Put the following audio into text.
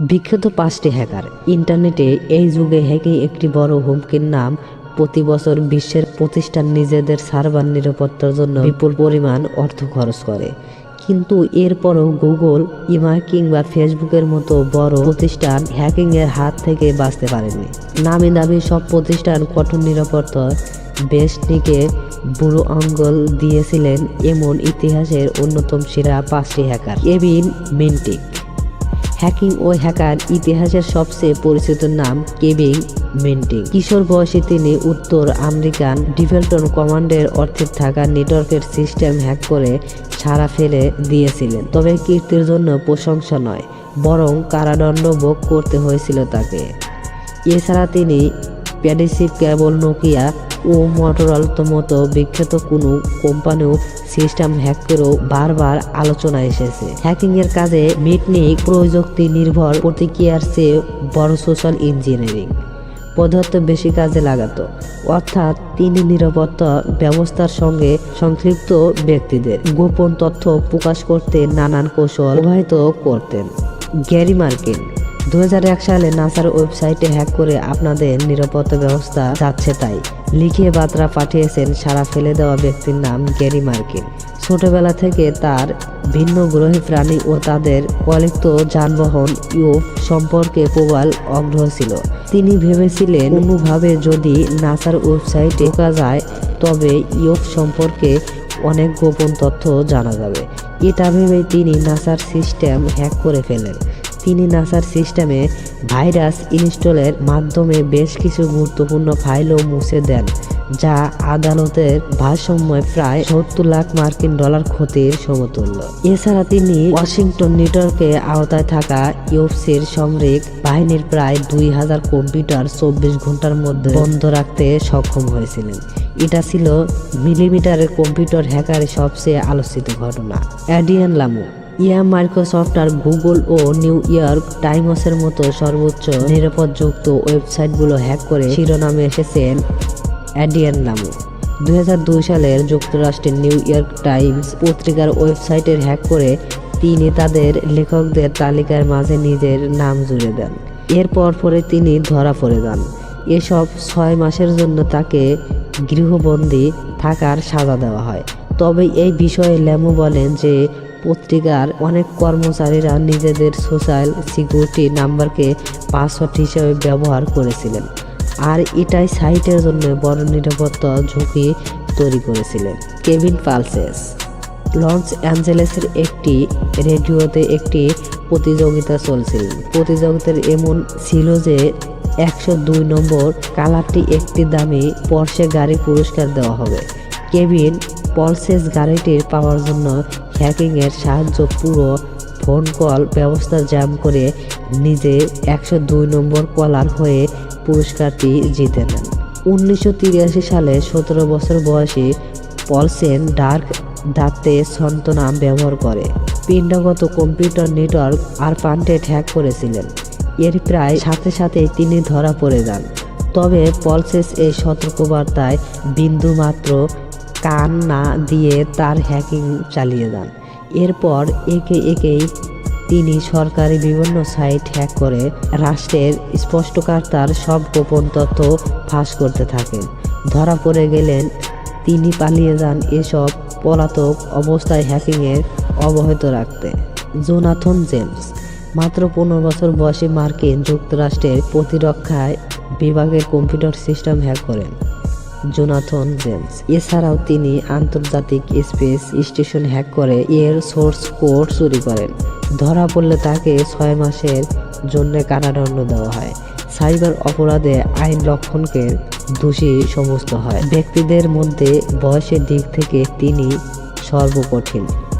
বিখ্যাত 5টি হ্যাকার। ইন্টারনেটে এই যুগে হ্যাকিং একটি বড় হুমকির নাম। প্রতি বছর বিশ্বের প্রতিষ্ঠান নিজেদের সার্ভার নিরাপত্তার জন্য বিপুল পরিমাণ অর্থ খরচ করে, কিন্তু এরপরও গুগল, ইমেল কিংবা ফেসবুকের মতো বড় প্রতিষ্ঠান হ্যাকিংয়ের হাত থেকে বাঁচতে পারেনি। নামি দামি সব প্রতিষ্ঠান কঠোর নিরাপত্তার বেষ্টনীকে বুড়ো আঙ্গুল দিয়েছিলেন এমন ইতিহাসের অন্যতম সেরা 5টি হ্যাকার। কেভিন মিন্টিক। হ্যাকিং ও হ্যাকার ইতিহাসের সবচেয়ে পরিচিত নাম কেভিন মিন্টিক। কিশোর বয়সে তিনি উত্তর আমেরিকান ডিফেন্স কমান্ডের অর্থে থাকা নেটওয়ার্কের সিস্টেম হ্যাক করে সাড়া ফেলে দিয়েছিলেন। তবে কীর্তির জন্য প্রশংসা নয়, বরং কারাদণ্ড ভোগ করতে হয়েছিল তাকে। এছাড়া তিনি প্যাডিসিভ কেবল, নোকিয়া ও মটোরোলার মতো বিখ্যাত কোনো কোম্পানিও সিস্টেম হ্যাক করেও বারবার আলোচনায় এসেছে। হ্যাকিংয়ের কাজে মিটনিক প্রযুক্তি নির্ভর প্রতিক্রিয়ার চেয়ে বড় সোশ্যাল ইঞ্জিনিয়ারিং পদার্থ বেশি কাজে লাগাতো, অর্থাৎ তিনি নিরাপত্তা ব্যবস্থার সঙ্গে সংশ্লিষ্ট ব্যক্তিদের গোপন তথ্য প্রকাশ করতে নানান কৌশল ব্যবহৃত করতেন। গ্যারি মার্কিন 2001 সালে নাসার ওয়েবসাইটে হ্যাক করে আপনাদের নিরাপত্তা ব্যবস্থা যাচ্ছে তাই লিখে বার্তা পাঠিয়েছেন সাড়া ফেলে দেওয়া ব্যক্তির নাম গ্যারি মার্কিন। ছোটবেলা থেকে তার ভিন্ন গ্রহী প্রাণী ও তাদের কলিত যানবাহন ইউএফ সম্পর্কে প্রবল আগ্রহ ছিল। তিনি ভেবেছিলেন কোনোভাবে যদি নাসার ওয়েবসাইটে ঢোকা যায় তবে ইউএফ সম্পর্কে অনেক গোপন তথ্য জানা যাবে। এটা ভেবে তিনি নাসার সিস্টেম হ্যাক করে ফেলেন। তিনি নাসার সিস্টেমে ভাইরাস ইনস্টলের মাধ্যমে বেশ কিছু গুরুত্বপূর্ণ ফাইলও মুছে দেন, যা আদালতের ভারসাম্যে প্রায় 70 লাখ মার্কিন ডলার ক্ষতির সমতুল্য। এছাড়া তিনি ওয়াশিংটন নেটওয়ার্কের আওতায় থাকা ইউএফসির সামরিক বাহিনীর প্রায় 2000 কম্পিউটার 24 ঘন্টার মধ্যে বন্ধ রাখতে সক্ষম হয়েছিলেন। এটা ছিল মিলিমিটারের কম্পিউটার হ্যাকারের সবচেয়ে আলোচিত ঘটনা। অ্যাডিয়ান লামু মাইক্রোসফট আর গুগল ও নিউ ইয়র্ক টাইমসের মতো সর্বোচ্চ নিরাপদযুক্ত ওয়েবসাইটগুলো হ্যাক করে শিরোনামে এসেছেন অ্যাডিয়ান লামু। 2002 সালের যুক্তরাষ্ট্রের নিউ ইয়র্ক টাইমস পত্রিকার ওয়েবসাইটের হ্যাক করে তিনি তাদের লেখকদের তালিকার মাঝে নিজের নাম জুড়ে দেন। এরপর তিনি ধরা পড়ে যান। এসব 6 মাসের জন্য তাকে গৃহবন্দী থাকার সাজা দেওয়া হয়। তবে এই বিষয়ে ল্যামু বলেন যে পত্রিকার অনেক কর্মচারীরা নিজেদের সোশ্যাল সিকিউরিটি নাম্বারকে পাসওয়ার্ড হিসেবে ব্যবহার করেছিলেন, আর এটাই সাইটের জন্য বড় নিরাপত্তা ঝুঁকি তৈরি করেছিলেন। কেভিন পালসেস লস অ্যাঞ্জেলেসের একটি রেডিওতে একটি প্রতিযোগিতা চলছিল। প্রতিযোগিতার এমন ছিল যে 102 নম্বর কালারটি একটি দামি পর্শে গাড়ি পুরস্কার দেওয়া হবে। কেভিন পালসেস গাড়িটির পাওয়ার জন্য হ্যাকিংয়ের সাহায্য পুরো ফোন কল ব্যবস্থা জ্যাম করে নিজে 102 নম্বর কলার হয়ে পুরস্কারটি জিতে নেন। 1983 সালে 17 বছর বয়সী পলসেন ডার্ক দাঁতে ছদ্মনাম ব্যবহার করে পিণ্ডগত কম্পিউটার নেটওয়ার্ক আর পান্টেট হ্যাক করেছিলেন। এর প্রায় সাথে সাথেই তিনি ধরা পড়ে যান। তবে পলসেস এই সতর্কবার্তায় বিন্দুমাত্র কান না দিয়ে তার হ্যাকিং চালিয়ে যান। এরপর একেই তিনি সরকারি বিভিন্ন সাইট হ্যাক করে রাষ্ট্রের স্পষ্টকার্তার সব গোপন তথ্য ফাঁস করতে থাকেন। ধরা পড়ে গেলেন তিনি পালিয়ে যান এসব পলাতক অবস্থায় হ্যাকিংয়ের অব্যাহত রাখতে। জোনাথন জেমস মাত্র 15 বছর বয়সী মার্কিন যুক্তরাষ্ট্রের প্রতিরক্ষা বিভাগের কম্পিউটার সিস্টেম হ্যাক করেন জোনাথন জেমস। এছাড়াও তিনি আন্তর্জাতিক স্পেস স্টেশন হ্যাক করে এর সোর্স কোড চুরি করেন। ধরা পড়লে তাকে 6 মাসের জন্য কারাদণ্ড দেওয়া হয়। সাইবার অপরাধে আইন লঙ্ঘনকে দোষী সমস্ত হয়। ব্যক্তিদের মধ্যে বয়সের দিক থেকে তিনি সর্বকঠিন।